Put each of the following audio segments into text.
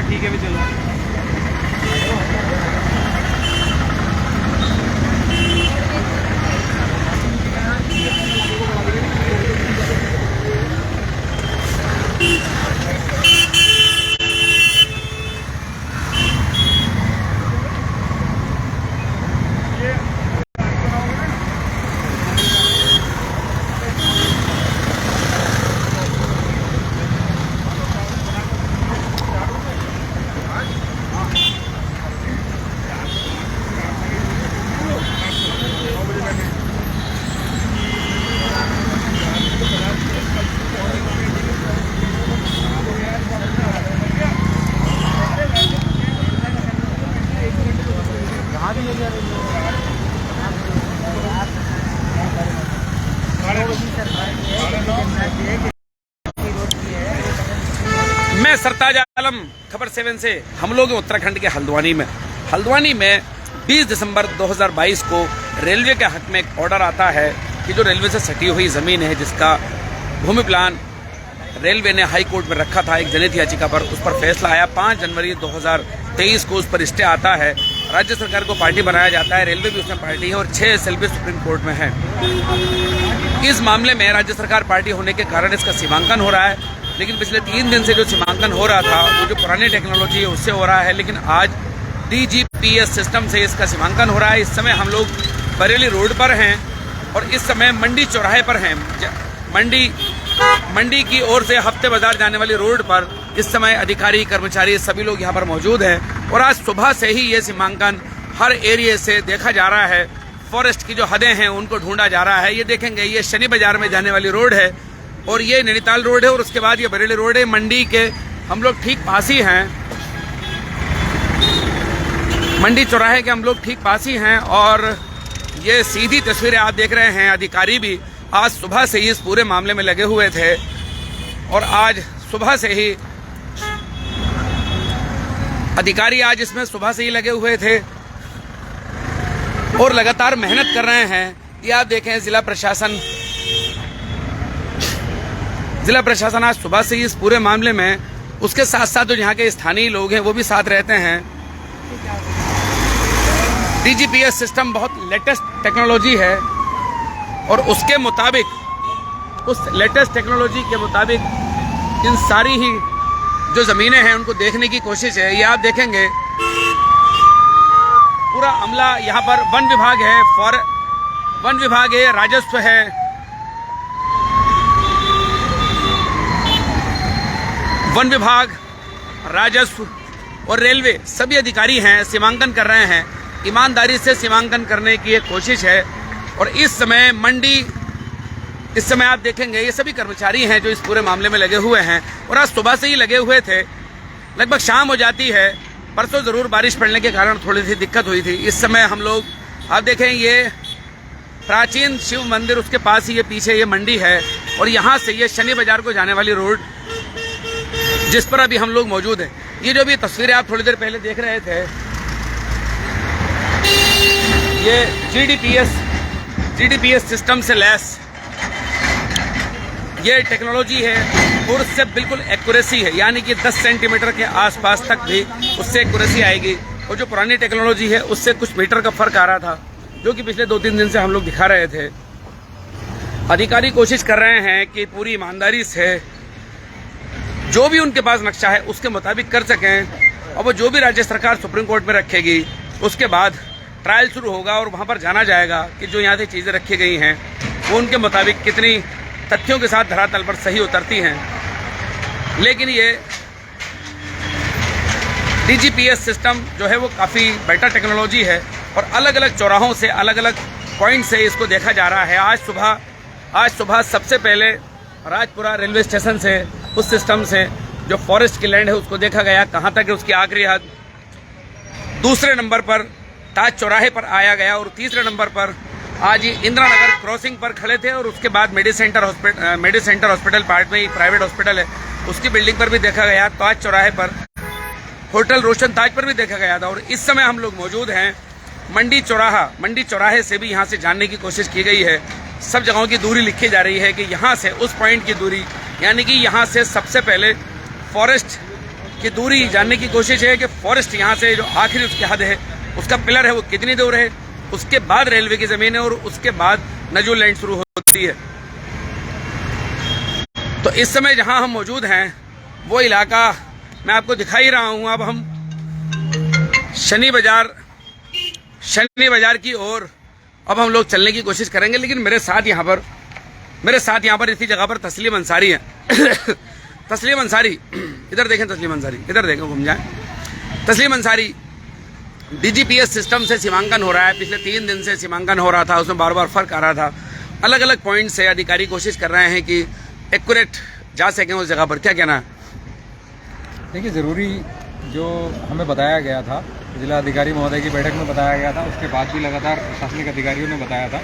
ठीक है भी चलो। मैं सरताज आलम, खबर 7 से। हम लोग हैं उत्तराखंड के हल्द्वानी में 20 दिसंबर 2022 को रेलवे के हक में एक ऑर्डर आता है कि जो रेलवे से सटी हुई जमीन है, जिसका भूमि प्लान रेलवे ने हाई कोर्ट में रखा था एक जनहित याचिका पर, उस पर फैसला आया। 5 जनवरी 2023 को उस पर स्टे आता है। राज्य सरकार को पार्टी बनाया जाता है, रेलवे भी उसमें पार्टी है और 6 SLP सुप्रीम कोर्ट में है। इस मामले में राज्य सरकार पार्टी होने के कारण इसका सीमांकन हो रहा है, लेकिन पिछले 3 दिन से जो सीमांकन हो रहा था वो जो पुरानी टेक्नोलॉजी है उससे हो रहा है, लेकिन आज DGPS सिस्टम से इसका सीमांकन हो रहा है। इस समय हम लोग बरेली रोड पर हैं और इस समय मंडी चौराहे पर हैं। मंडी की ओर से हफ्ते बाजार जाने वाली रोड पर इस समय अधिकारी, कर्मचारी सभी लोग यहाँ पर मौजूद हैं और आज सुबह से ही ये सीमांकन हर एरिया से देखा जा रहा है। फॉरेस्ट की जो हदें हैं उनको ढूंढा जा रहा है। ये देखेंगे, ये शनि बाजार में जाने वाली रोड है और ये नैनीताल रोड है और उसके बाद ये बरेली रोड है। मंडी के हम लोग ठीक पास ही हैं, मंडी चौराहे के हम लोग ठीक पास ही हैं और ये सीधी तस्वीरें आप देख रहे हैं। अधिकारी भी आज सुबह से ही इस पूरे मामले में लगे हुए थे और आज सुबह से ही अधिकारी आज इसमें सुबह से ही लगे हुए थे और लगातार मेहनत कर रहे हैं। ये आप देखें, जिला प्रशासन आज सुबह से ही इस पूरे मामले में, उसके साथ साथ जो यहाँ के स्थानीय लोग हैं वो भी साथ रहते हैं। DGPS सिस्टम बहुत लेटेस्ट टेक्नोलॉजी है और उसके मुताबिक, उस लेटेस्ट टेक्नोलॉजी के मुताबिक इन सारी ही जो जमीनें हैं उनको देखने की कोशिश है। ये आप देखेंगे पूरा अमला यहाँ पर, वन विभाग है, राजस्व है, वन विभाग, राजस्व और रेलवे सभी अधिकारी हैं, सीमांकन कर रहे हैं। ईमानदारी से सीमांकन करने की एक कोशिश है और इस समय आप देखेंगे ये सभी कर्मचारी हैं जो इस पूरे मामले में लगे हुए हैं और आज सुबह से ही लगे हुए थे। लगभग शाम हो जाती है। परसों जरूर बारिश पड़ने के कारण थोड़ी सी दिक्कत हुई थी। इस समय हम लोग, आप देखें, ये प्राचीन शिव मंदिर, उसके पास ही ये पीछे ये मंडी है और यहाँ से ये शनि बाजार को जाने वाली रोड जिस पर अभी हम लोग मौजूद हैं। ये जो भी तस्वीरें आप थोड़ी देर पहले देख रहे थे, ये GDPS सिस्टम से लैस ये टेक्नोलॉजी है और उससे बिल्कुल एक्यूरेसी है, यानी कि 10 सेंटीमीटर के आसपास तक भी उससे एक्यूरेसी आएगी। और जो पुरानी टेक्नोलॉजी है उससे कुछ मीटर का फर्क आ रहा था, जो कि पिछले 2-3 दिन से हम लोग दिखा रहे थे। अधिकारी कोशिश कर रहे हैं कि पूरी ईमानदारी से जो भी उनके पास नक्शा है उसके मुताबिक कर सकें और वो जो भी राज्य सरकार सुप्रीम कोर्ट में रखेगी उसके बाद ट्रायल शुरू होगा और वहाँ पर जाना जाएगा कि जो यहाँ से चीज़ें रखी गई हैं वो उनके मुताबिक कितनी तथ्यों के साथ धरातल पर सही उतरती हैं। लेकिन ये DGPS सिस्टम जो है वो काफ़ी बेटर टेक्नोलॉजी है और अलग अलग चौराहों से, अलग अलग पॉइंट से इसको देखा जा रहा है। आज सुबह सबसे पहले राजपुरा रेलवे स्टेशन से, उस सिस्टम से जो फॉरेस्ट की लैंड है उसको देखा गया, कहाँ तक है उसकी आखिरी हद। दूसरे नंबर पर ताज चौराहे पर आया गया और तीसरे नंबर पर आज ये इंदिरा नगर क्रॉसिंग पर खड़े थे और उसके बाद मेडी सेंटर हॉस्पिटल पार्ट में ही प्राइवेट हॉस्पिटल है उसकी बिल्डिंग पर भी देखा गया। ताज चौराहे पर होटल रोशन ताज पर भी देखा गया था और इस समय हम लोग मौजूद हैं मंडी चौराहे से भी यहाँ से जानने की कोशिश की गई है। सब जगहों की दूरी लिखी जा रही है कि यहाँ से उस पॉइंट की दूरी, यानी कि यहाँ से सबसे पहले फॉरेस्ट की दूरी जानने की कोशिश है कि फॉरेस्ट यहाँ से जो आखिरी उसकी हद है, उसका पिलर है, वो कितनी दूर है, उसके बाद रेलवे की जमीन है और उसके बाद नजूल लैंड शुरू होती है। तो इस समय जहां हम मौजूद हैं वो इलाका मैं आपको दिखा ही रहा हूं। अब हम शनि बाजार की ओर अब हम लोग चलने की कोशिश करेंगे, लेकिन मेरे साथ यहाँ पर इसी जगह पर तस्लीम अंसारी है। तस्लीम अंसारी, इधर देखें, तस्लीम अंसारी इधर देखें, घूम जाएं। तस्लीम अंसारी, डीजीपीएस सिस्टम से सीमांकन हो रहा है, पिछले 3 दिन से सीमांकन हो रहा था, उसमें बार बार फर्क आ रहा था। अलग अलग पॉइंट से अधिकारी कोशिश कर रहे हैं कि एक्यूरेट जा सकें उस जगह पर। क्या कहना है? देखिए, ज़रूरी जो हमें बताया गया था, जिला अधिकारी महोदय की बैठक में बताया गया था, उसके बाद भी लगातार प्रशासनिक अधिकारियों ने बताया था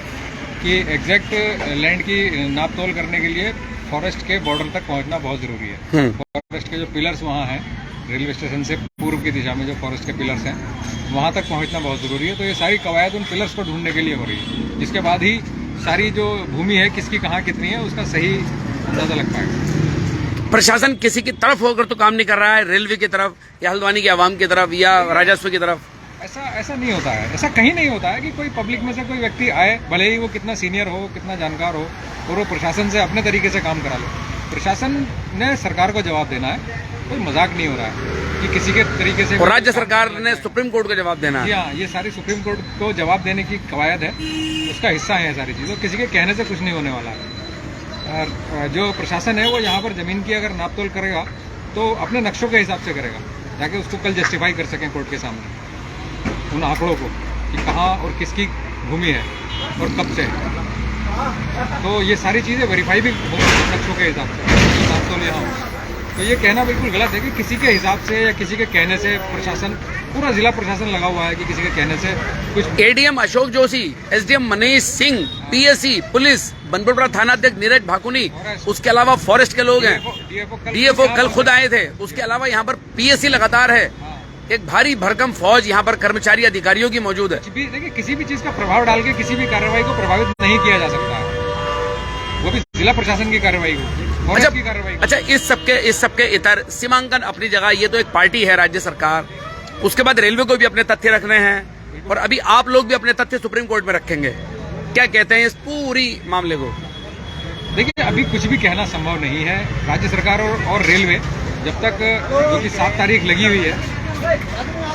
कि एग्जैक्ट लैंड की नापतोल करने के लिए फॉरेस्ट के बॉर्डर तक पहुंचना बहुत ज़रूरी है। फॉरेस्ट के जो पिलर्स वहाँ हैं, रेलवे स्टेशन से पूर्व की दिशा में जो फॉरेस्ट के पिलर्स हैं, वहाँ तक पहुँचना बहुत ज़रूरी है। तो ये सारी कवायद उन पिलर्स को ढूंढने के लिए हो रही है, जिसके बाद ही सारी जो भूमि है किसकी कहाँ कितनी है उसका सही अंदाजा लग पाएगा। प्रशासन किसी की तरफ होकर तो काम नहीं कर रहा है, रेलवे की तरफ या हल्द्वानी की आवाम की तरफ या राजस्व की तरफ? ऐसा नहीं होता है, ऐसा कहीं नहीं होता है कि कोई पब्लिक में से कोई व्यक्ति आए, भले ही वो कितना सीनियर हो, कितना जानकार हो, और वो प्रशासन से अपने तरीके से काम करा लो। प्रशासन ने सरकार को जवाब देना है, कोई मजाक नहीं हो रहा है कि किसी के तरीके से। और राज्य सरकार ने सुप्रीम कोर्ट को जवाब देना है। हाँ, ये सारी सुप्रीम कोर्ट को जवाब देने की कवायद है, उसका हिस्सा है सारी चीज़ें। किसी के कहने से कुछ नहीं होने वाला है। और जो प्रशासन है वो यहाँ पर ज़मीन की अगर नापतोल करेगा तो अपने नक्शों के हिसाब से करेगा, ताकि उसको कल जस्टिफाई कर सकें कोर्ट के सामने उन आंकड़ों को कि कहाँ और किसकी भूमि है और कब से है। तो ये सारी चीज़ें वेरीफाई भी होंगी नक्शों के हिसाब से, नापतोल यहाँ। तो ये कहना बिल्कुल गलत है कि किसी के हिसाब से या किसी के कहने से प्रशासन, पूरा जिला प्रशासन लगा हुआ है कि किसी के कहने से कुछ। ADM Ashok Joshi, SDM Manish Singh, PSC, police, Banpura थाना अध्यक्ष नीरज भाकुनी, उसके अलावा फॉरेस्ट के लोग हैं, डीएफओ कल खुद आए थे। उसके अलावा यहाँ पर पीएससी लगातार है, एक भारी भरकम फौज यहाँ पर कर्मचारी अधिकारियों की मौजूद है। देखिए, किसी भी चीज का प्रभाव डाल के किसी भी कार्रवाई को प्रभावित नहीं किया जा सकता है, वो भी जिला प्रशासन की कार्रवाई को, अच्छा, की कार्रवाई। अच्छा, इस सबके इतर सीमांकन अपनी जगह, ये तो एक पार्टी है राज्य सरकार, उसके बाद रेलवे को भी अपने तथ्य रखने हैं और अभी आप लोग भी अपने तथ्य सुप्रीम कोर्ट में रखेंगे। क्या कहते हैं इस पूरी मामले को? देखिए, अभी कुछ भी कहना संभव नहीं है। राज्य सरकार और रेलवे जब तक, जो कि 7 तारीख लगी हुई है,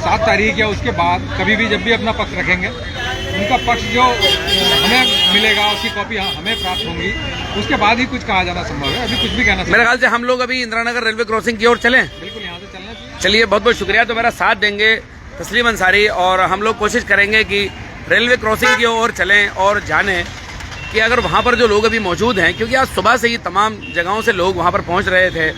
7 तारीख या उसके बाद कभी भी जब भी अपना पक्ष रखेंगे, उनका पक्ष जो हमें मिलेगा उसकी कॉपी हमें प्राप्त होंगी, उसके बाद ही कुछ कहा जाना संभव है। अभी कुछ भी कहना मेरे ख्याल से हम लोग अभी इंदिरानगर रेलवे क्रॉसिंग की ओर चलें। बिल्कुल, यहाँ से चलना चाहिए। चलिए, बहुत बहुत शुक्रिया। तो मेरा साथ देंगे तस्लीम अंसारी और हम लोग कोशिश करेंगे कि रेलवे क्रॉसिंग की ओर चलें और जानें कि अगर वहाँ पर जो लोग अभी मौजूद हैं, क्योंकि आज सुबह से ही तमाम जगहों से लोग वहाँ पर पहुँच रहे थे,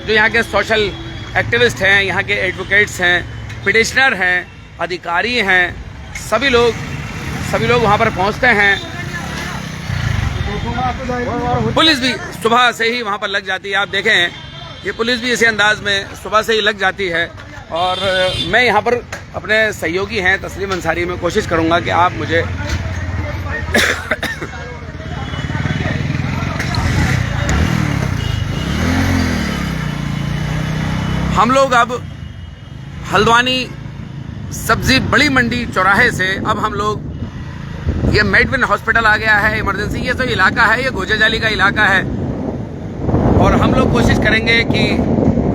जो यहाँ के सोशल एक्टिविस्ट हैं, यहाँ के एडवोकेट्स हैं, पिटिशनर हैं, अधिकारी हैं, सभी लोग वहाँ पर पहुँचते हैं। पुलिस भी सुबह से ही वहाँ पर लग जाती है। आप देखें, ये पुलिस भी इसी अंदाज में सुबह से ही लग जाती है। और मैं यहाँ पर अपने सहयोगी हैं तस्लीम अंसारी में कोशिश करूँगा कि आप मुझे हम लोग अब हल्द्वानी सब्जी बड़ी मंडी चौराहे से अब हम लोग, ये मेडविन हॉस्पिटल आ गया है, इमरजेंसी, ये तो इलाका है, ये गोजाजाली का इलाका है। और हम लोग कोशिश करेंगे कि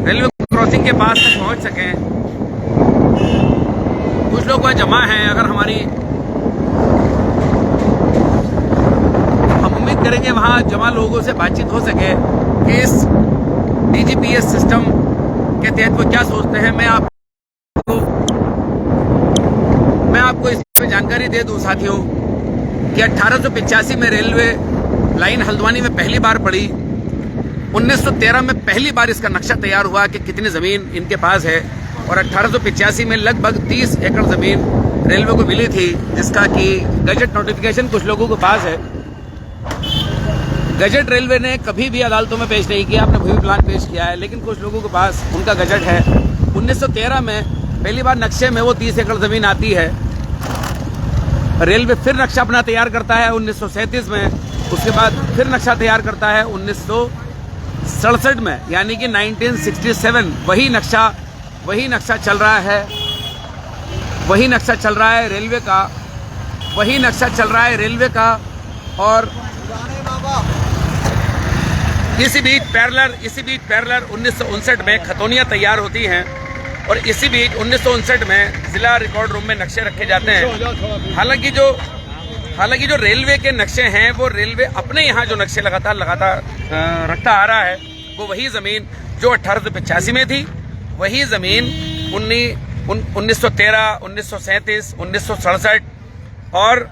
रेलवे क्रॉसिंग के पास तक पहुंच सकें। कुछ लोग वहाँ जमा हैं, अगर हम उम्मीद करेंगे वहाँ जमा लोगों से बातचीत हो सके कि इस डीजीपीएस सिस्टम के तहत वो क्या सोचते हैं। मैं आपको इसमें जानकारी दे दूं साथियों कि 1885 में रेलवे लाइन हल्द्वानी में पहली बार पड़ी। 1913 में पहली बार इसका नक्शा तैयार हुआ कि कितनी जमीन इनके पास है, और 1885 में लगभग 30 एकड़ जमीन रेलवे को मिली थी, जिसका कि गजट नोटिफिकेशन कुछ लोगों के पास है। गजट रेलवे ने कभी भी अदालतों में पेश नहीं किया, अपना भूमि प्लान पेश किया है, लेकिन कुछ लोगों के पास उनका गजट है। 1913 में पहली बार नक्शे में वो 30 एकड़ जमीन आती है। रेलवे फिर नक्शा अपना तैयार करता है 1937 में, उसके बाद फिर नक्शा तैयार करता है 1967 में, यानी कि 1967 वही नक्शा वही नक्शा चल रहा है, वही नक्शा चल रहा है रेलवे का, वही नक्शा चल रहा है रेलवे का। और इसी बीच पैरेलल 1959 में खतौनियाँ तैयार होती हैं और इसी बीच 1959 में जिला रिकॉर्ड रूम में नक्शे रखे जाते हैं। हालांकि जो रेलवे के नक्शे हैं वो रेलवे अपने यहाँ जो नक्शे लगातार रखता आ रहा है, वो वही ज़मीन जो 1885 में थी, वही ज़मीन 1913, 1937, 1967 और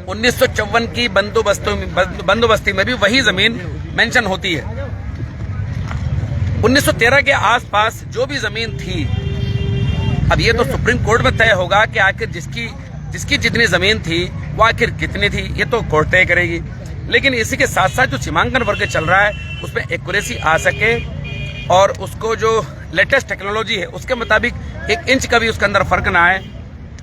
1954 की बंदोबस्ती में भी वही ज़मीन मेंशन होती है। 1913 के आसपास जो भी ज़मीन थी, अब ये तो सुप्रीम कोर्ट में तय होगा कि आखिर जिसकी जितनी ज़मीन थी वो आखिर कितनी थी, ये तो कोर्ट तय करेगी। लेकिन इसी के साथ साथ जो सीमांकन वर्ग चल रहा है उसमें एक्यूरेसी आ सके और उसको जो लेटेस्ट टेक्नोलॉजी है उसके मुताबिक 1 इंच का भी उसके अंदर फर्क ना आए।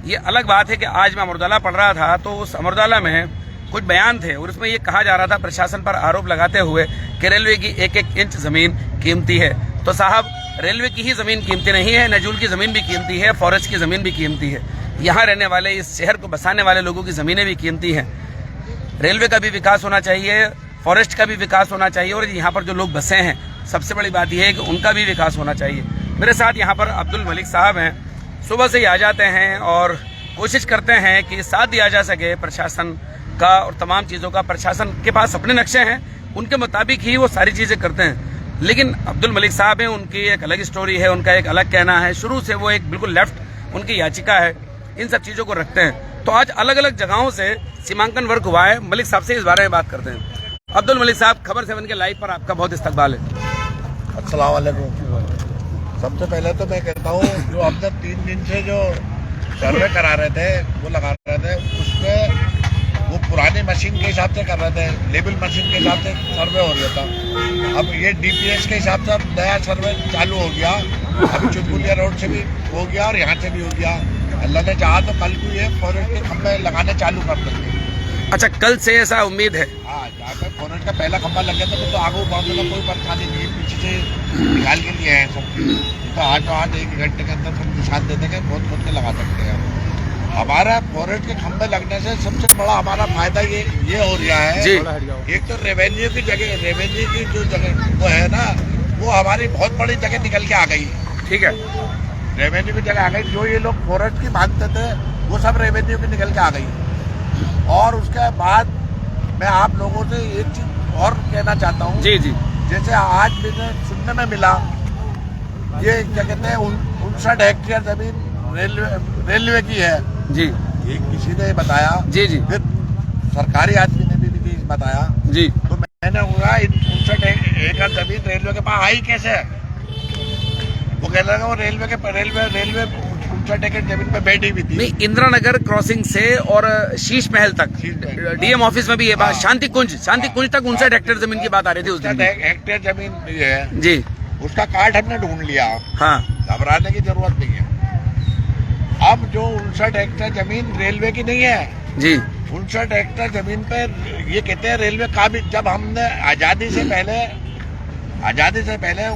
ये अलग बात है कि आज मैं अमर उजाला पढ़ रहा था तो उस अमर उजाला में कुछ बयान थे और उसमें ये कहा जा रहा था प्रशासन पर आरोप लगाते हुए कि रेलवे की 1-1 इंच ज़मीन कीमती है। तो साहब, रेलवे की ही ज़मीन कीमती नहीं है, नजूल की ज़मीन भी कीमती है, फॉरेस्ट की ज़मीन भी कीमती है। यहाँ रहने वाले, इस शहर को बसाने वाले लोगों की ज़मीनें भी कीमती हैं। रेलवे का भी विकास होना चाहिए, फॉरेस्ट का भी विकास होना चाहिए और यहाँ पर जो लोग बसे हैं, सबसे बड़ी बात यह है कि उनका भी विकास होना चाहिए। मेरे साथ यहाँ पर अब्दुल मलिक साहब हैं, सुबह से ही आ जाते हैं और कोशिश करते हैं कि साथ दिया जा सके प्रशासन का और तमाम चीज़ों का। प्रशासन के पास अपने नक्शे हैं, उनके मुताबिक ही वो सारी चीज़ें करते हैं। लेकिन अब्दुल मलिक साहब हैं, उनकी एक अलग स्टोरी है, उनका एक अलग कहना है। शुरू से वो एक बिल्कुल लेफ्ट उनकी याचिका है, इन सब चीज़ों को रखते हैं। तो आज अलग अलग जगहों से सीमांकन वर्क हुआ है। मलिक साहब से इस बारे में बात करते हैं। अब्दुल मलिक साहब, खबर 7 के लाइव पर आपका बहुत इस्तकबाल है। अस्सलाम वालेकुम। सबसे पहले तो मैं कहता हूँ जो अब तक 3 दिन से जो सर्वे करा रहे थे, वो लगा रहे थे, उसमें वो पुरानी मशीन के हिसाब से कर रहे थे, लेबल मशीन के हिसाब से सर्वे हो रहा था। अब ये DPS के हिसाब से अब नया सर्वे चालू हो गया। अभी चुनपुलिया रोड से भी हो गया और यहाँ से भी हो गया। अल्लाह ने चाहा तो कल को ये फॉरेस्ट के खंभे लगाने चालू कर देंगे। अच्छा, कल से ऐसा उम्मीद है? हाँ, जहाँ पे फॉरेस्ट का पहला खंभा लग गया था तो आगे बढ़ने का कोई परेशानी नहीं है। पीछे से निकाल के लिए हैं सब, तो आज 1 घंटे के अंदर हम निशान दे देंगे, बहुत के लगा सकते हैं। हमारा फॉरेस्ट के खंभे लगने से सबसे बड़ा हमारा फायदा ये हो रहा है जी। एक तो रेवेन्यू की जो जगह वो है ना, वो हमारी बहुत बड़ी जगह निकल के आ गई। ठीक है, रेवेन्यू की जगह आ गई। जो ये लोग फॉरेस्ट की मांगते थे वो सब रेवेन्यू की निकल के आ गई। और उसके बाद मैं आप लोगों से एक चीज और कहना चाहता हूँ। जी जी। जैसे आज मुझे सुनने में मिला, ये क्या कहते हैं 59 हेक्टेयर जमीन रेलवे की है जी। ये किसी ने बताया। जी जी। फिर सरकारी आदमी ने भी बताया जी। तो मैंने बोला 59 एकड़ जमीन रेलवे के पास आई कैसे? वो कह रहा वो रेलवे 59 एकड़ जमीन पे बैठी भी थी। नहीं, इंदिरा नगर क्रॉसिंग से और शीश महल तक, DM ऑफिस में भी ये बात, शांति कुंज तक 59 हेक्टेयर जमीन की बात आ रही थी उस दिन। हेक्टेयर जमीन है जी। उसका कार्ड हमने ढूंढ लिया। हाँ, घबराने की जरूरत नहीं है। अब जो 59 हेक्टेयर जमीन रेलवे की नहीं है जी। 59 हेक्टेयर जमीन पे ये कहते हैं रेलवे का भी। जब हमने आजादी से पहले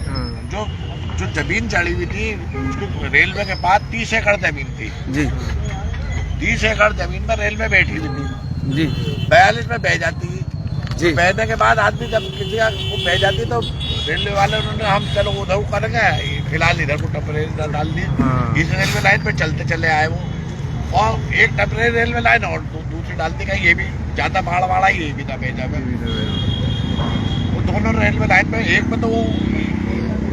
जो जमीन चढ़ी हुई थी उसकी रेलवे के पास 30 एकड़ जमीन थी जी। 30 एकड़ जमीन पर रेलवे बैठी हुई थी जी। 42 में बह जाती जी। बहने के बाद आदमी जब किसी का वो बह जाती तो रेलवे वाले उन्होंने हम चलो उधर करेंगे, फिलहाल इधर को टेम्परेरी डाल दी। इस रेलवे लाइन पे चलते चले आए वो, और एक टेम्परेरी रेलवे लाइन और दूसरी डालती का ये भी ज्यादा भाड़ा वाड़ा ये भी था भेजा में। वो दोनों रेलवे लाइन पे एक में तो वो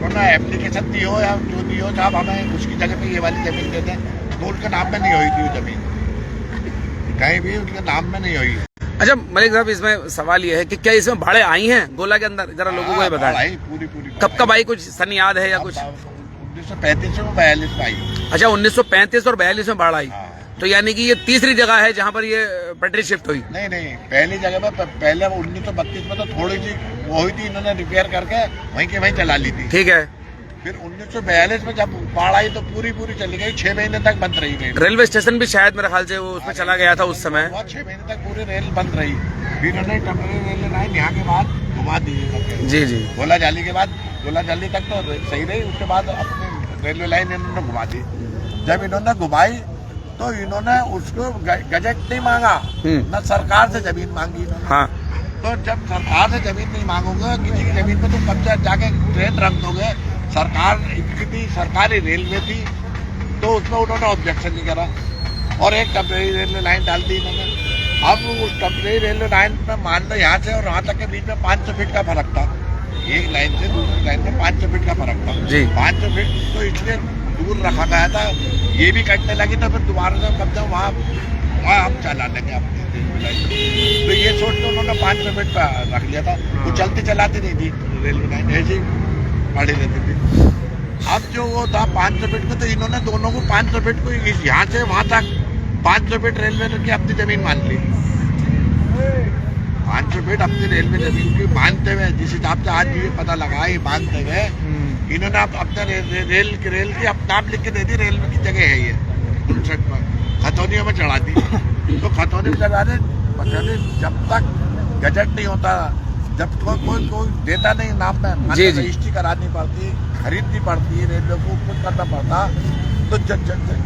उन्होंने एप्लीकेशन दी हो या जो दी हो, साहब हमें उसकी जगह पे ये वाली जमीन देते हैं, तो उनके नाम में नहीं हुई थी वो जमीन, कहीं भी उनके नाम में नहीं हुई। अच्छा मलिक साहब, इसमें सवाल ये है कि क्या इसमें भाड़े आई हैं गोला के अंदर? जरा लोगों को ये बताएं। पूरी कब आई, कुछ सन याद है या कुछ? 1935 में 42 में आई। अच्छा, 1935 और 42 में बाढ़ आई। तो यानी कि ये तीसरी जगह है जहाँ पर ये पटरी शिफ्ट हुई? नहीं, पहली जगह में पहले 1932 में तो थोड़ी सी वो हुई थी, इन्होंने रिपेयर करके वहीं के वहीं चला ली थी। ठीक है। फिर 1942 में जब बाढ़ आई तो पूरी चली गई, 6 महीने तक बंद रही। रेलवे स्टेशन भी शायद मेरे ख्याल से वो उसमें चला गया था उस समय। 6 महीने तक पूरी रेल बंद रही। फिर उन्होंने टेम्परेरी रेलवे लाइन यहाँ के बाद घुमा दी। जी जी। गोला जाली के बाद, गोला जाली तक तो सही रही, उसके बाद अपने रेलवे लाइन इन्होंने घुमा दी। जब इन्होंने घुमाई तो इन्होंने उसको गजट नहीं मांगा, न सरकार से जमीन मांगी इन्होंने। हाँ। तो जब सरकार से जमीन नहीं मांगोगे, किसी की जमीन पे तुम कब्जा जाके ट्रेन रख दोगे, सरकार इनकी थी, सरकारी रेलवे थी, तो उसमें उन्होंने ऑब्जेक्शन नहीं करा और एक टेम्परेरी रेलवे लाइन डाल दी इन्होंने। अब उस टेम्परेरी रेलवे लाइन में मान लो यहाँ से और वहाँ तक के बीच में 500 फीट का फर्क था, एक लाइन से दूसरी लाइन में 500 फीट का फर्क था जी। 500 फीट तो इसलिए दूर रखा गया था, ये भी कटने लगी तो फिर दोबारा से कब्जा वहाँ हम चला लेंगे अपनी रेलवे लाइन। तो ये सोच के उन्होंने 500 फीट का रख लिया था, वो चलती चलाती नहीं थी रेलवे लाइन, ऐसी पड़ी रहती थी। अब जो वो था 500 फीट को, तो इन्होंने दोनों को 500 फीट को यहाँ से वहाँ तक 500 फीट रेलवे की अपनी जमीन मान ली। 500 फीट अपनी रेलवे जमीन की मानते हुए, जिस हिसाब से आज ये पता लगा, ये मानते हुए इन्होंने अपना रेल की अब नाम लिख के दे दी, रेलवे की जगह है ये 59 पर, खतौनियों में चढ़ा दी। तो खतौनी में चढ़ा दे, जब तक गजट नहीं होता, जब कोई देता नहीं नाम में, रजिस्ट्री करानी पड़ती, खरीदनी पड़ती, रेलवे को कुछ करना पड़ता, तो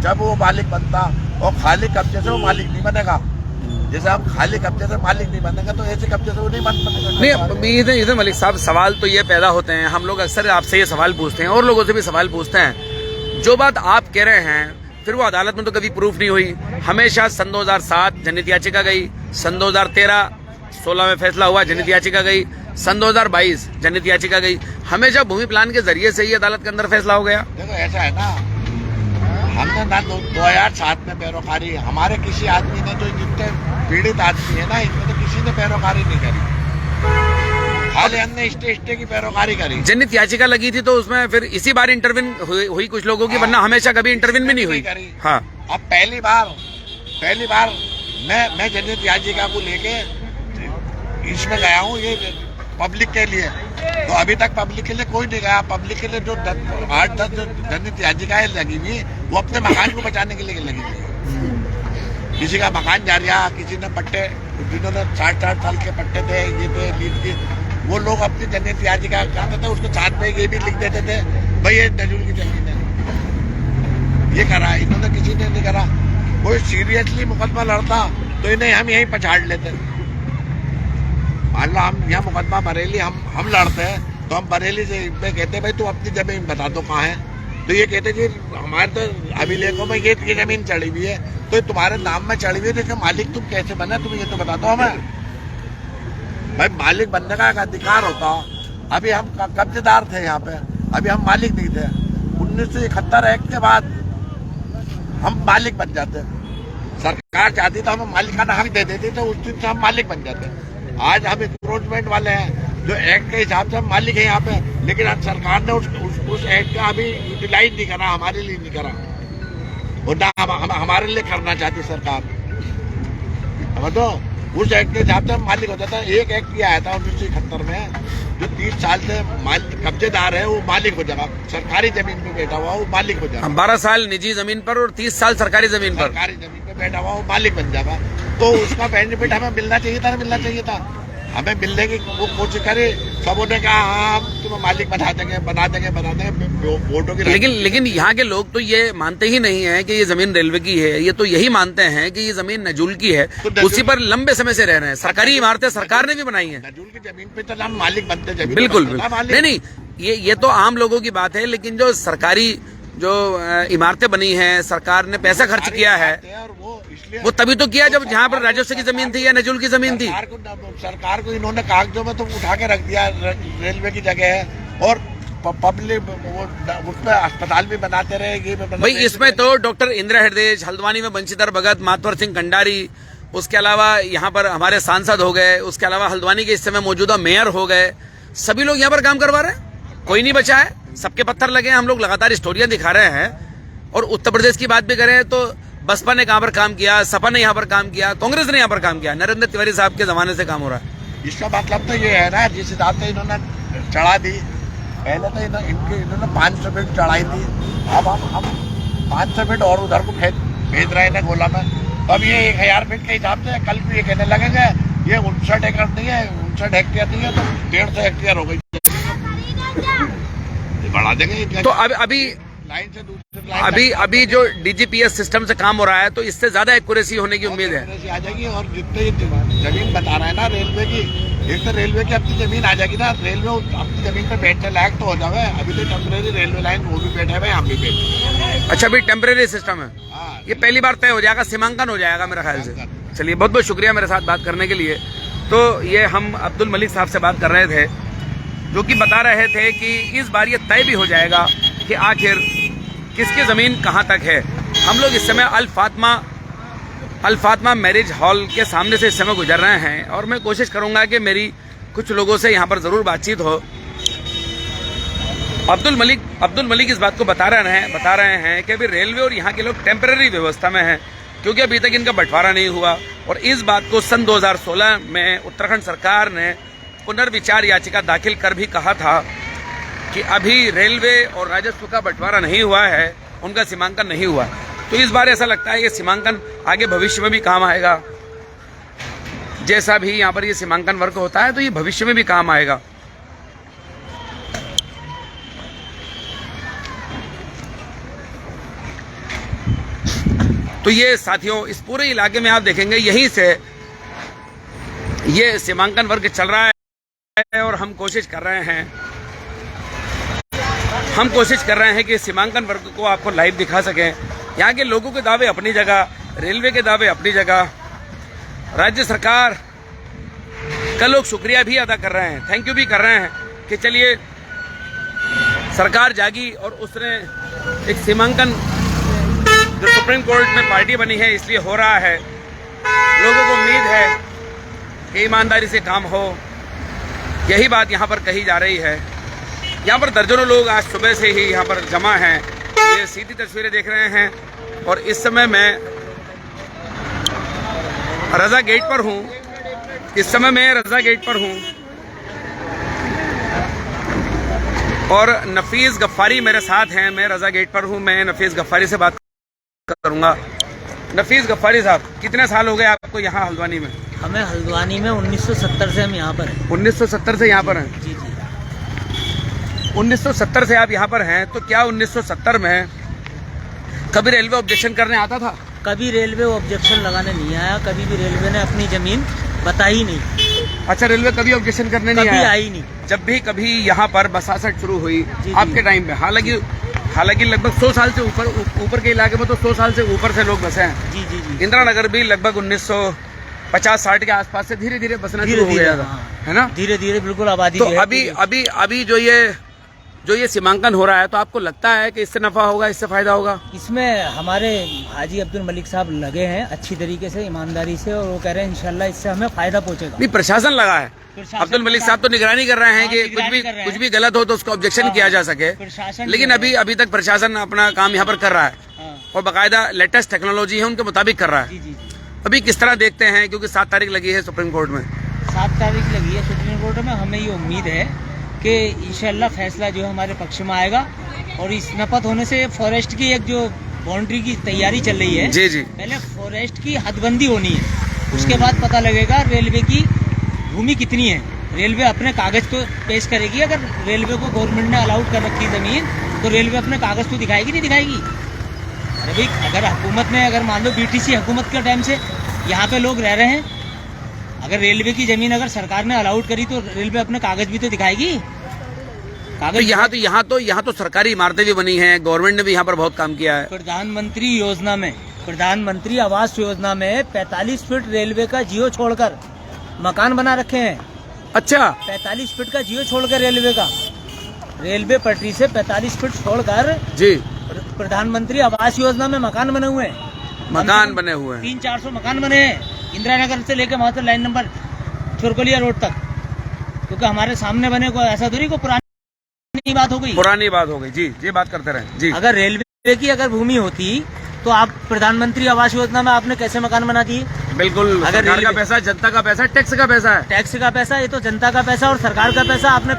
जब वो मालिक बनता, और खाली कब्जे से वो मालिक नहीं बनेगा। जैसे हम खाली कब्जे से मालिक नहीं बनेगा, तो ऐसे कब्जे से वो नहीं बन बनेगा। नहीं, इधर मलिक साहब, सवाल तो ये पैदा होते हैं, हम लोग अक्सर आपसे ये सवाल पूछते हैं और लोगों से भी सवाल पूछते हैं, जो बात आप कह रहे हैं फिर वो अदालत में तो कभी प्रूफ नहीं हुई। हमेशा सन 2007 जनहित याचिका गई, सन 2013-16 में फैसला हुआ, जनहित याचिका गई, सन 2022 जनहित याचिका गई, हमेशा भूमि प्लान के जरिए से ही अदालत के अंदर फैसला हो गया। देखो ऐसा है ना, हमने ना 2007 में पैरोकारी, हमारे किसी आदमी ने, जो जितने पीड़ित आदमी है ना, इनमें तो किसी ने पैरोकारी नहीं करी, खाली हमने स्टे की पैरोकारी करी। जनहित याचिका लगी थी तो उसमें फिर इसी बार इंटरविन हुई कुछ लोगों की, वरना हमेशा कभी इंटरविन भी नहीं हुई। हाँ, अब पहली बार मैं जनहित याचिका को लेके इसमें गया हूँ, ये पब्लिक के लिए, तो अभी तक पब्लिक के लिए कोई नहीं गया। पब्लिक के लिए जो 8-10 जो जनहित याचिकाएं लगी हुई, वो अपने मकान को बचाने के लिए लगी हुई। किसी का मकान जा रहा, किसी ने पट्टे, जिन्होंने 60-60 साल के पट्टे थे, ये थे, लीज के, वो लोग अपनी जनहित याचिका करते थे, उसके साथ में ये भी लिख देते थे, भाई ये नजूल की जमीन है। ये करा इन्होंने, किसी ने नहीं करा। कोई सीरियसली मुकदमा लड़ता तो इन्हें हम यहीं पछाड़ लेते। मान लो हम यहाँ मुकदमा बरेली हम लड़ते हैं, तो हम बरेली से कहते भाई तू अपनी जमीन बता दो कहाँ है, तो ये कहते जी हमारे तो अभिलेखों में ये जमीन चढ़ी हुई है, तो तुम्हारे नाम में चढ़ी हुई है, देखो मालिक तुम कैसे बने, तुम ये तो बता दो हमें। भाई मालिक बनने का एक अधिकार होता, अभी हम कब्जेदार थे यहाँ पे, अभी हम मालिक नहीं थे। 1971 एक्ट के बाद हम मालिक बन जाते, सरकार चाहती तो हमें मालिकाना हक दे देती, तो उस दिन से हम मालिक बन जाते। आज हम इंक्रोचमेंट वाले हैं, जो एक्ट के हिसाब से हम मालिक हैं यहाँ पे, लेकिन आज सरकार ने उस एक्ट का अभी यूटिलाइज नहीं करा, हमारे लिए नहीं करा, और ना हमारे लिए करना चाहती सरकार। तो उस एक्ट के हिसाब से हम मालिक हो जाता है। एक एक्ट किया आया था 1971 में, जो 30 साल से कब्जेदार है वो मालिक हो जाएगा, सरकारी जमीन पे बैठा हुआ वो मालिक हो जाएगा। 12 साल निजी जमीन पर और 30 साल सरकारी जमीन पर, सरकारी जमीन पे बैठा हुआ वो मालिक बन जाएगा। तो उसका बेनिफिट हमें मिलना चाहिए था, मिलना चाहिए था, हमें मिलने की वो कोशिश करे। सबों ने कहा हाँ हम तुम्हें मालिक बना देंगे वोटों की। लेकिन यहाँ के लोग तो ये मानते ही नहीं है कि ये जमीन रेलवे की है, ये तो यही मानते हैं कि ये जमीन नजूल की है, तो उसी पर लंबे समय से रह रहे हैं। सरकारी इमारतें सरकार ने भी बनाई है, नजूल की जमीन पे तो हम मालिक बनते जमीन। बिल्कुल नहीं, ये तो आम लोगों की बात है, लेकिन जो सरकारी जो इमारतें बनी हैं, सरकार ने पैसा खर्च किया है, वो तभी तो किया जब जहाँ पर राजस्व की जमीन थी या नजूल की जमीन थी। सरकार को इन्होंने कागजों में तो उठा के रख दिया, रेलवे की जगह है, और पब्लिक उसमें अस्पताल भी बनाते रहे। भाई इसमें तो डॉक्टर इंदिरा हृदय, हल्द्वानी में बंशीधर भगत, मातवर सिंह कंडारी, उसके अलावा यहाँ पर हमारे सांसद हो गए, उसके अलावा हल्द्वानी के इस समय मौजूदा मेयर हो गए, सभी लोग यहाँ पर काम करवा रहे हैं, कोई नहीं बचा है, सबके पत्थर लगे हैं। हम लोग लगातार स्टोरियां दिखा रहे हैं। और उत्तर प्रदेश की बात भी करें तो बसपा ने कहाँ पर काम किया, सपा ने यहाँ पर काम किया, कांग्रेस ने यहाँ पर काम किया, नरेंद्र तिवारी साहब के जमाने से काम हो रहा है। इसका मतलब तो ये है ना, जिस हिसाब से इन्होंने चढ़ा दी, पहले तो इन्होंने 500 फीट चढ़ाई थी, अब हम 500 फीट और उधर को भेज रहे हैं गोला में, तो अब ये 1000 फीट के हिसाब से कल भी ये कहने लगेंगे ये 59 एकड़ नहीं है, 59 हेक्टेयर नहीं है, तो 150 हेक्टेयर हो गई, बढ़ा देंगे। तो अभी लाइन से दूसरी लाइन अभी जो डीजीपीएस सिस्टम से काम हो रहा है तो इससे ज्यादा एक्यूरेसी होने की उम्मीद है। एक्यूरेसी आ जाएगी। और जितने जमीन बता रहा है ना रेलवे की, एक तो रेलवे की अपनी जमीन आ जाएगी ना, रेलवे अपनी जमीन पे बैठने लायक तो हो जाए। अभी तो टेम्परेरी रेलवे लाइन वो भी बैठे हुए, हम भी बैठे। अच्छा, अभी टेम्परेरी सिस्टम है, हाँ, ये पहली बार तय हो जाएगा, सीमांकन हो जाएगा मेरे ख्याल से। चलिए, बहुत बहुत शुक्रिया मेरे साथ बात करने के लिए। तो ये हम अब्दुल मलिक साहब से बात कर रहे थे, जो कि बता रहे थे कि इस बार ये तय भी हो जाएगा कि आखिर किसकी ज़मीन कहाँ तक है। हम लोग इस समय अल फातिमा मैरिज हॉल के सामने से इस समय गुजर रहे हैं और मैं कोशिश करूँगा कि मेरी कुछ लोगों से यहाँ पर ज़रूर बातचीत हो। अब्दुल मलिक इस बात को बता रहे हैं कि अभी रेलवे और यहाँ के लोग टेम्पररी व्यवस्था में हैं, क्योंकि अभी तक इनका बंटवारा नहीं हुआ। और इस बात को सन 2016 में उत्तराखंड सरकार ने पुनर्विचार याचिका दाखिल कर भी कहा था कि अभी रेलवे और राजस्व का बंटवारा नहीं हुआ है, उनका सीमांकन नहीं हुआ। तो इस बार ऐसा लगता है कि सीमांकन आगे भविष्य में भी काम आएगा। जैसा भी यहाँ पर ये सीमांकन वर्क होता है तो ये भविष्य में भी काम आएगा। तो ये साथियों, इस पूरे इलाके में आप देखेंगे यहीं से ये सीमांकन वर्ग चल रहा है और हम कोशिश कर रहे हैं कि सीमांकन वर्ग को आपको लाइव दिखा सकें। यहाँ के लोगों के दावे अपनी जगह, रेलवे के दावे अपनी जगह, राज्य सरकार का लोग शुक्रिया भी अदा कर रहे हैं, थैंक यू भी कर रहे हैं कि चलिए सरकार जागी और उसने एक सीमांकन जो सुप्रीम कोर्ट में पार्टी बनी है इसलिए हो रहा है। लोगों को उम्मीद है कि ईमानदारी से काम हो, यही बात यहाँ पर कही जा रही है। यहाँ पर दर्जनों लोग आज सुबह से ही यहाँ पर जमा हैं, ये सीधी तस्वीरें देख रहे हैं। और इस समय मैं रजा गेट पर हूँ, और नफीस गफ्फारी मेरे साथ हैं। मैं रजा गेट पर हूँ, मैं नफीस गफ्फारी से बात करूंगा। नफीस गफ्फारी साहब, कितने साल हो गए आपको यहाँ हल्द्वानी में? हमें हल्द्वानी में 1970 से हम यहाँ पर हैं। 1970 से यहाँ पर हैं? जी जी। 1970 से आप यहाँ पर हैं, तो क्या 1970 में कभी रेलवे ऑब्जेक्शन करने आता था? कभी रेलवे ऑब्जेक्शन लगाने नहीं आया, कभी भी रेलवे ने अपनी जमीन बताई नहीं। अच्छा, रेलवे कभी ऑब्जेक्शन करने नहीं कभी आया? आई नहीं। जब भी कभी यहाँ पर बसासट शुरू हुई जी। आपके टाइम पे, हालांकि लगभग 100 साल से ऊपर के इलाके में तो 100 साल से ऊपर से लोग बसे हैं। जी जी जी। इंदिरा नगर भी लगभग 1950-60 के आसपास से धीरे धीरे बसना शुरू हो गया था, हाँ। है ना? धीरे धीरे बिल्कुल आबादी तो जो है अभी जो ये सीमांकन हो रहा है, तो आपको लगता है कि इससे नफा होगा, इससे फायदा होगा? इसमें हमारे हाजी अब्दुल मलिक साहब लगे हैं अच्छी तरीके से, ईमानदारी से, और वो कह रहे हैं इंशाल्लाह इससे हमें फायदा पहुंचेगा। नहीं, प्रशासन लगा है, अब्दुल मलिक साहब तो निगरानी कर रहे हैं कि कुछ भी गलत हो तो उसको ऑब्जेक्शन किया जा सके। लेकिन अभी तक प्रशासन अपना काम यहाँ पर कर रहा है और बाकायदा लेटेस्ट टेक्नोलॉजी है उनके मुताबिक कर रहा है। जी जी। अभी किस तरह देखते हैं, क्योंकि 7 तारीख लगी है सुप्रीम कोर्ट में? 7 तारीख लगी है सुप्रीम कोर्ट में, हमें ये उम्मीद है कि इंशाल्लाह फैसला जो है हमारे पक्ष में आएगा। और इस नपत होने से फॉरेस्ट की एक जो बाउंड्री की तैयारी चल रही है, जी जी, पहले फॉरेस्ट की हदबंदी होनी है, उसके बाद पता लगेगा रेलवे की भूमि कितनी है। रेलवे अपने कागज तो पेश करेगी, अगर रेलवे को गवर्नमेंट ने अलाउड कर रखी जमीन तो रेलवे अपने कागज तो दिखाएगी नहीं दिखाएगी? अरे भाई, अगर हुकूमत ने, अगर मान लो बीटीसी हुकूमत के टाइम से यहाँ पे लोग रह रहे हैं, अगर रेलवे की जमीन अगर सरकार ने अलाउड करी तो रेलवे अपने कागज भी तो दिखाएगी। तो यहाँ तो सरकारी इमारतें भी बनी हैं, गवर्नमेंट ने भी यहाँ पर बहुत काम किया है। प्रधानमंत्री योजना में, प्रधानमंत्री आवास योजना में 45 फीट रेलवे का जियो छोड़कर मकान बना रखे हैं। अच्छा, 45 फीट का जियो छोड़कर रेलवे पटरी से 45 फीट छोड़कर जी प्रधानमंत्री आवास योजना में मकान बने हुए हैं। 300-400 मकान बने हैं इंदिरा नगर से लेकर वहां लाइन नंबर चुरकोलिया रोड तक, क्योंकि हमारे सामने बने को ऐसा दूरी को पुरानी बात हो गई जी, ये बात करते रहे जी। अगर रेलवे की अगर भूमि होती तो आप प्रधानमंत्री आवास योजना में आपने कैसे मकान बना दिए? बिल्कुल, अगर सरकार का पैसा, जनता का पैसा, टैक्स का पैसा है। टैक्स का पैसा, ये तो जनता का पैसा और सरकार का पैसा। आपने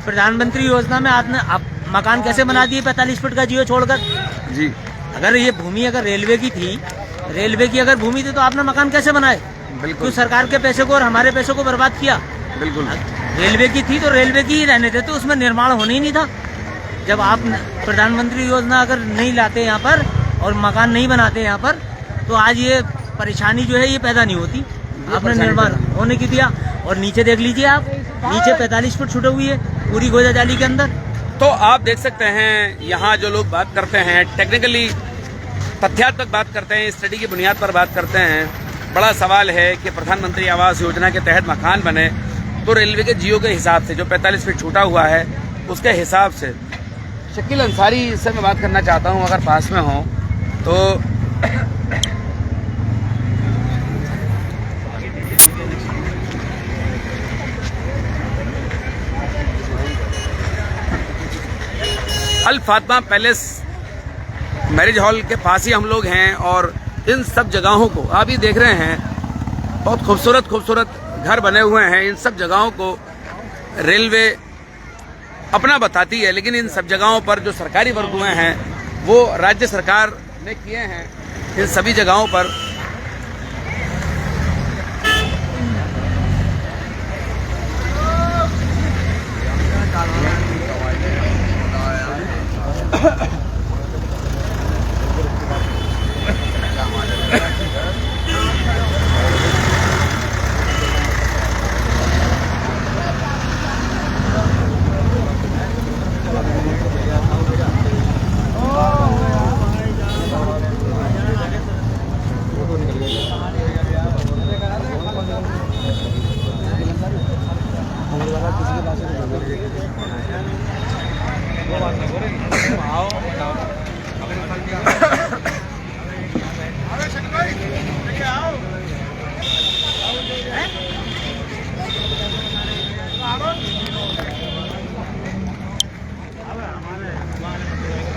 प्रधानमंत्री योजना में आपने मकान कैसे बना दिए 45 फीट का जियो छोड़कर? जी, अगर ये भूमि अगर रेलवे की थी, रेलवे की अगर भूमि थी तो आपने मकान कैसे बनाए? बिल्कुल, तो सरकार के पैसे को और हमारे पैसे को बर्बाद किया। बिल्कुल। रेलवे की थी तो रेलवे की ही रहने देते, उसमें निर्माण होने ही नहीं था। जब आप प्रधानमंत्री योजना अगर नहीं लाते यहाँ पर और मकान नहीं बनाते यहाँ पर, तो आज ये परेशानी जो है ये पैदा नहीं होती। आपने निर्माण होने की दिया। और नीचे देख लीजिए आप, नीचे 45 फुट छुटे हुई है पूरी गोजा जाली के अंदर। तो आप देख सकते हैं यहाँ जो लोग बात करते हैं, टेक्निकली तथ्यात्मक बात करते हैं, स्टडी की बुनियाद पर बात करते हैं। बड़ा सवाल है कि प्रधानमंत्री आवास योजना के तहत मकान बने तो रेलवे के जियो के हिसाब से जो 45 फीट छूटा हुआ है उसके हिसाब से। शकील अंसारी से मैं बात करना चाहता हूँ, अगर पास में हो तो। अल फातिमा पैलेस मैरिज हॉल के पास ही हम लोग हैं और इन सब जगहों को आप ही देख रहे हैं, बहुत खूबसूरत खूबसूरत घर बने हुए हैं। इन सब जगहों को रेलवे अपना बताती है, लेकिन इन सब जगहों पर जो सरकारी वर्ग हुए हैं वो राज्य सरकार ने किए हैं। इन सभी जगहों पर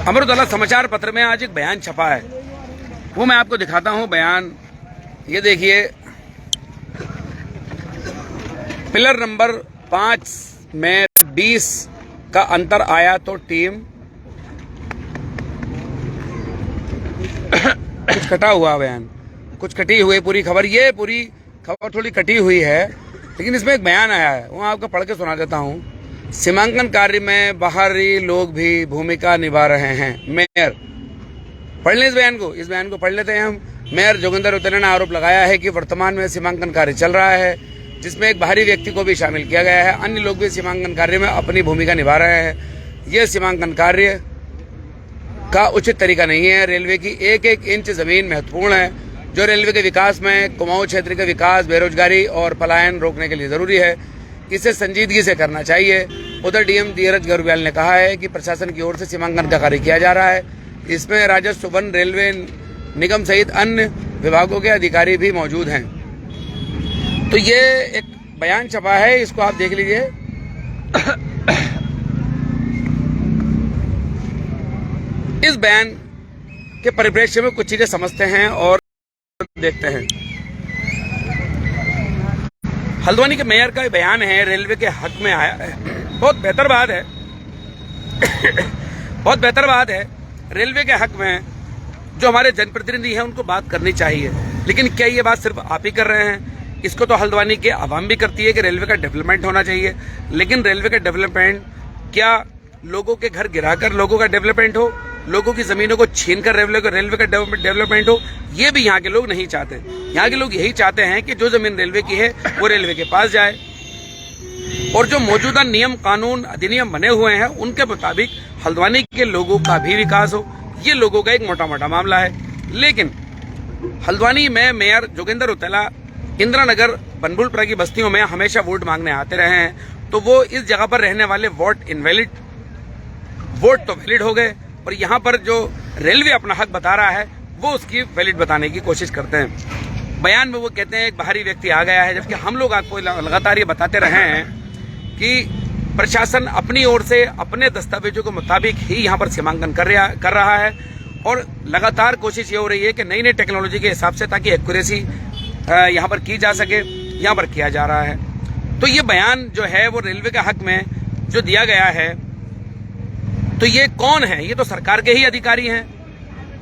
अमर उजाला समाचार पत्र में आज एक बयान छपा है, वो मैं आपको दिखाता हूं। बयान ये देखिए, पिलर नंबर 5 में 20 का अंतर आया तो टीम कुछ कटा हुआ बयान, कुछ कटी हुई पूरी खबर। ये पूरी खबर थोड़ी कटी हुई है, लेकिन इसमें एक बयान आया है, वो आपको पढ़ के सुना देता हूं। सीमांकन कार्य में बाहरी लोग भी भूमिका निभा रहे हैं। मेयर, पढ़ लें इस बयान को पढ़ लेते हैं हम। मेयर जोगिंदर उतले ने आरोप लगाया है कि वर्तमान में सीमांकन कार्य चल रहा है, जिसमें एक बाहरी व्यक्ति को भी शामिल किया गया है। अन्य लोग भी सीमांकन कार्य में अपनी भूमिका निभा रहे हैं। यह सीमांकन कार्य का उचित तरीका नहीं है। रेलवे की एक एक इंच जमीन महत्वपूर्ण है, जो रेलवे के विकास में कुमाऊं क्षेत्र के विकास, बेरोजगारी और पलायन रोकने के लिए जरूरी है। इसे संजीदगी से करना चाहिए। उधर डीएम धीरज गर्ब्याल ने कहा है कि प्रशासन की ओर से सीमांकन का कार्य किया जा रहा है। इसमें राजस्व, वन, रेलवे निगम सहित अन्य विभागों के अधिकारी भी मौजूद हैं। तो ये एक बयान छपा है, इसको आप देख लीजिए। इस बयान के परिप्रेक्ष्य में कुछ चीजें समझते हैं और देखते हैं। हल्द्वानी के मेयर का बयान है, रेलवे के हक में आया है। बहुत बेहतर बात है बहुत बेहतर बात है। रेलवे के हक में जो हमारे जनप्रतिनिधि हैं उनको बात करनी चाहिए, लेकिन क्या ये बात सिर्फ आप ही कर रहे हैं? इसको तो हल्द्वानी के आवाम भी करती है कि रेलवे का डेवलपमेंट होना चाहिए, लेकिन रेलवे का डेवलपमेंट क्या लोगों के घर गिराकर लोगों का डेवलपमेंट हो, लोगों की जमीनों को छीनकर रेलवे का डेवलपमेंट हो? ये भी यहाँ के लोग नहीं चाहते। यहाँ के लोग यही चाहते हैं कि जो जमीन रेलवे की है वो रेलवे के पास जाए, और जो मौजूदा नियम, कानून, अधिनियम बने हुए हैं उनके मुताबिक हल्द्वानी के लोगों का भी विकास हो। ये लोगों का एक मोटा मोटा मामला है। लेकिन हल्द्वानी में मेयर जोगिंदर उतला इंदिरा नगर, बनभूलपुरा की बस्तियों में हमेशा वोट मांगने आते रहे हैं, तो वो इस जगह पर रहने वाले वोट तो वैलिड हो गए, और यहाँ पर जो रेलवे अपना हक बता रहा है वो उसकी वैलिड बताने की कोशिश करते हैं। बयान में वो कहते हैं एक बाहरी व्यक्ति आ गया है, जबकि हम लोग आपको लगातार ये बताते रहे हैं कि प्रशासन अपनी ओर से अपने दस्तावेजों के मुताबिक ही यहाँ पर सीमांकन कर रहा है, और लगातार कोशिश ये हो रही है कि नई नई टेक्नोलॉजी के हिसाब से ताकि एक्यूरेसी यहाँ पर की जा सके, यहाँ पर किया जा रहा है। तो ये बयान जो है वो रेलवे के हक में जो दिया गया है, तो ये कौन है? ये तो सरकार के ही अधिकारी हैं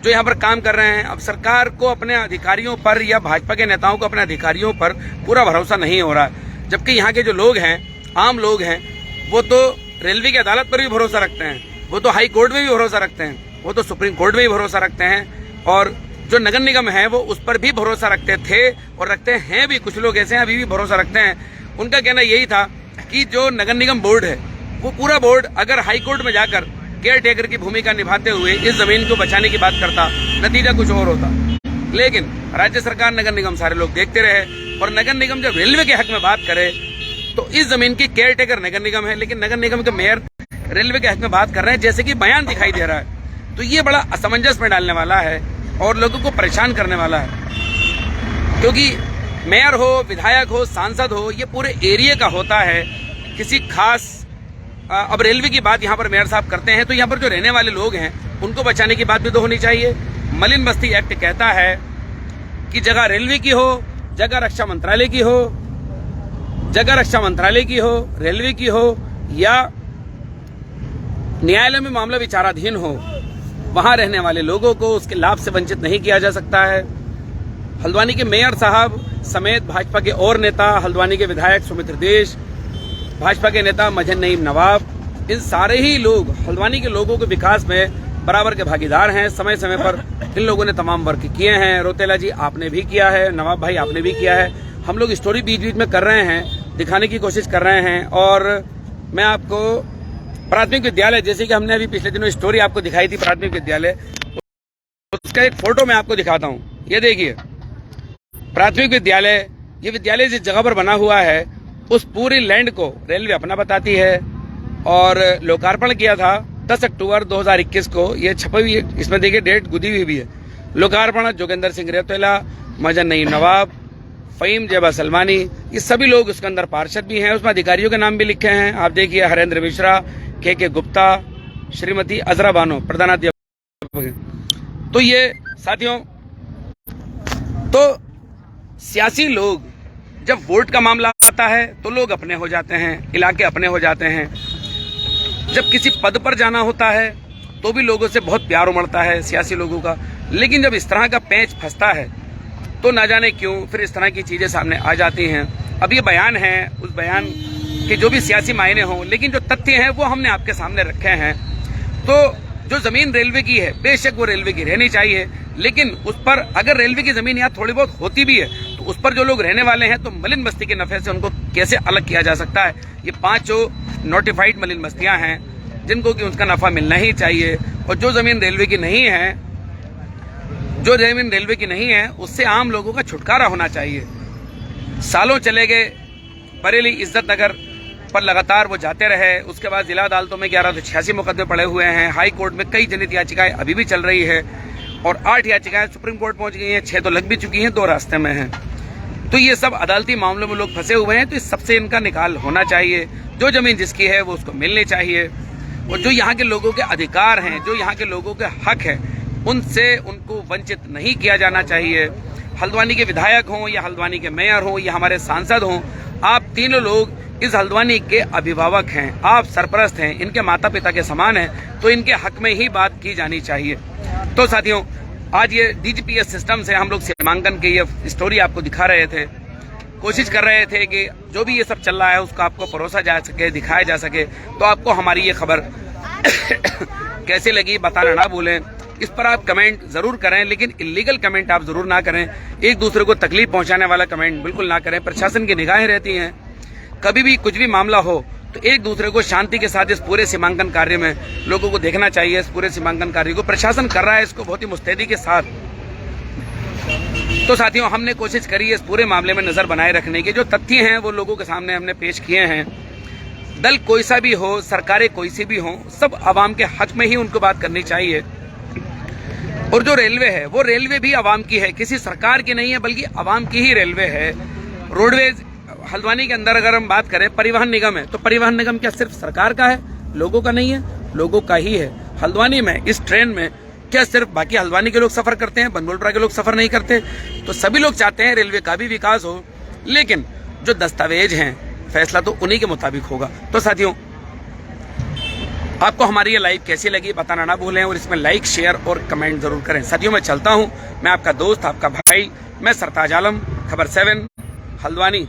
जो यहाँ पर काम कर रहे हैं। अब सरकार को अपने अधिकारियों पर या भाजपा के नेताओं को अपने अधिकारियों पर पूरा भरोसा नहीं हो रहा, जबकि यहाँ के जो लोग हैं, आम लोग हैं, वो तो रेलवे की अदालत पर भी भरोसा रखते हैं। वो तो हाई कोर्ट में भी भरोसा रखते हैं, वो तो सुप्रीम कोर्ट में भी भरोसा रखते हैं, और जो नगर निगम है वो उस पर भी भरोसा रखते थे और रखते हैं भी। कुछ लोग ऐसे हैं अभी भी भरोसा रखते हैं। उनका कहना यही था कि जो नगर निगम बोर्ड है वो पूरा बोर्ड अगर हाई कोर्ट में जाकर केयर टेकर की भूमिका निभाते हुए इस जमीन को बचाने की बात करता, नतीजा कुछ और होता। लेकिन राज्य सरकार, नगर निगम, सारे लोग देखते रहे। और नगर निगम जब रेलवे के हक में बात करे तो इस जमीन की केयर टेकर नगर निगम है, लेकिन नगर निगम के मेयर रेलवे के हक में बात कर रहे हैं, जैसे कि बयान दिखाई दे रहा है। तो ये बड़ा असमंजस में डालने वाला है और लोगों को परेशान करने वाला है, क्योंकि मेयर हो, विधायक हो, सांसद हो, ये पूरे एरिया का होता है, किसी खास। अब रेलवे की बात यहाँ पर मेयर साहब करते हैं तो यहाँ पर जो रहने वाले लोग हैं उनको बचाने की बात भी तो होनी चाहिए। मलिन बस्ती एक्ट कहता है कि जगह रेलवे की हो, जगह रक्षा मंत्रालय की हो, जगह रक्षा मंत्रालय की हो, रेलवे की हो, या न्यायालय में मामला विचाराधीन हो, वहां रहने वाले लोगों को उसके लाभ से वंचित नहीं किया जा सकता है। हल्द्वानी के मेयर साहब समेत भाजपा के और नेता, हल्द्वानी के विधायक सुमित्र देश, भाजपा के नेता मजहर नईम नवाब, इन सारे ही लोग हल्द्वानी के लोगों के विकास में बराबर के भागीदार हैं। समय समय पर इन लोगों ने तमाम वर्क किए हैं। रोतेला जी आपने भी किया है, नवाब भाई आपने भी किया है। हम लोग स्टोरी बीच बीच में कर रहे हैं, दिखाने की कोशिश कर रहे हैं। और मैं आपको प्राथमिक विद्यालय, जैसे कि हमने अभी पिछले दिनों स्टोरी आपको दिखाई थी प्राथमिक विद्यालय, उसका एक फोटो मैं आपको दिखाता हूँ। ये देखिए प्राथमिक विद्यालय, ये विद्यालय जिस जगह पर बना हुआ है उस पूरी लैंड को रेलवे अपना बताती है और लोकार्पण किया था 10 अक्टूबर 2021 को। ये छपी हुई है, इसमें देखिए डेट गुदी हुई भी है। लोकार्पण जोगेंद्र सिंह रोतेला, मजहर नईम नवाब, फहीम जेबा सलमानी, ये सभी लोग उसके अंदर पार्षद भी हैं। उसमें अधिकारियों के नाम भी लिखे हैं। आप देखिए हरेंद्र मिश्रा, के गुप्ता, श्रीमती अजरा बानो प्रधानाध्यापक। तो ये साथियों, तो सियासी लोग जब वोट का मामला आता है तो लोग अपने हो जाते हैं, इलाके अपने हो जाते हैं। जब किसी पद पर जाना होता है तो भी लोगों से बहुत प्यार उमड़ता है सियासी लोगों का। लेकिन जब इस तरह का पेंच फंसता है तो ना जाने क्यों फिर इस तरह की चीजें सामने आ जाती हैं। अब ये बयान है, उस बयान के जो भी सियासी मायने हों, लेकिन जो तथ्य हैं वो हमने आपके सामने रखे हैं। तो जो जमीन रेलवे की है, बेशक वो रेलवे की रहनी चाहिए, लेकिन उस पर अगर रेलवे की जमीन यहाँ थोड़ी बहुत होती भी है तो उस पर जो लोग रहने वाले हैं तो मलिन बस्ती के नफे से उनको कैसे अलग किया जा सकता है। ये 5 जो नोटिफाइड मलिन बस्तियां हैं जिनको कि उसका नफा मिलना ही चाहिए। और जो जमीन रेलवे की नहीं है, जो जमीन रेलवे की नहीं है, उससे आम लोगों का छुटकारा होना चाहिए। सालों चले गए, बरेली इज्जत नगर पर लगातार वो जाते रहे। उसके बाद जिला अदालतों में 1186 मुकदमे पड़े हुए हैं। हाई कोर्ट में कई जनहित याचिकाएं अभी भी चल रही है और 8 याचिकाएं सुप्रीम कोर्ट पहुंच गई हैं, 6 तो लग भी चुकी हैं, 2 रास्ते में हैं। तो ये सब अदालती मामलों में लोग फंसे हुए हैं। तो इस सबसे इनका निकाल होना चाहिए। जो जमीन जिसकी है वो उसको मिलनी चाहिए और जो यहाँ के लोगों के अधिकार हैं, जो यहाँ के लोगों के हक हैं, उनसे उनको वंचित नहीं किया जाना चाहिए। हल्द्वानी के विधायक हों या हल्द्वानी के मेयर हों या हमारे सांसद हों, आप तीनों लोग इस हल्द्वानी के अभिभावक हैं, आप सरपरस्त हैं, इनके माता पिता के समान हैं, तो इनके हक में ही बात की जानी चाहिए। तो साथियों, आज ये डीजीपीएस सिस्टम से हम लोग सीमांकन की ये स्टोरी आपको दिखा रहे थे, कोशिश कर रहे थे कि जो भी ये सब चल रहा है उसको आपको परोसा जा सके, दिखाया जा सके। तो आपको हमारी ये खबर कैसे लगी बताना ना भूलें। इस पर आप कमेंट जरूर करें, लेकिन इलीगल कमेंट आप जरूर ना करें। एक दूसरे को तकलीफ पहुंचाने वाला कमेंट बिल्कुल ना करें। प्रशासन की निगाहें रहती हैं, कभी भी कुछ भी मामला हो तो एक दूसरे को शांति के साथ इस पूरे सीमांकन कार्य में लोगों को देखना चाहिए। इस पूरे सीमांकन कार्य को प्रशासन कर रहा है, इसको बहुत ही मुस्तैदी के साथ। तो साथियों, हमने कोशिश करी है इस पूरे मामले में नजर बनाए रखने की। जो तथ्य हैं वो लोगों के सामने हमने पेश किए हैं। दल कोई सा भी हो, सरकारें कोई सी भी हो, सब आवाम के हक में ही उनको बात करनी चाहिए। और जो रेलवे है वो रेलवे भी आवाम की है, किसी सरकार की नहीं है, बल्कि आवाम की ही रेलवे है। रोडवेज हल्द्वानी के अंदर अगर हम बात करें, परिवहन निगम है, तो परिवहन निगम क्या सिर्फ सरकार का है, लोगों का नहीं है? लोगों का ही है। हल्द्वानी में इस ट्रेन में क्या सिर्फ बाकी हल्द्वानी के लोग सफर करते हैं, बनगोलपरा के लोग सफर नहीं करते? तो सभी लोग चाहते हैं रेलवे का भी विकास हो, लेकिन जो दस्तावेज हैं, फैसला तो उन्हीं के मुताबिक होगा। तो साथियों, आपको हमारी ये लाइव कैसी लगी बताना ना भूलें और इसमें लाइक, शेयर और कमेंट जरूर करें। साथियों, मैं चलता हूं। मैं आपका दोस्त, आपका भाई, मैं सरताज आलम, खबर 7 हल्द्वानी।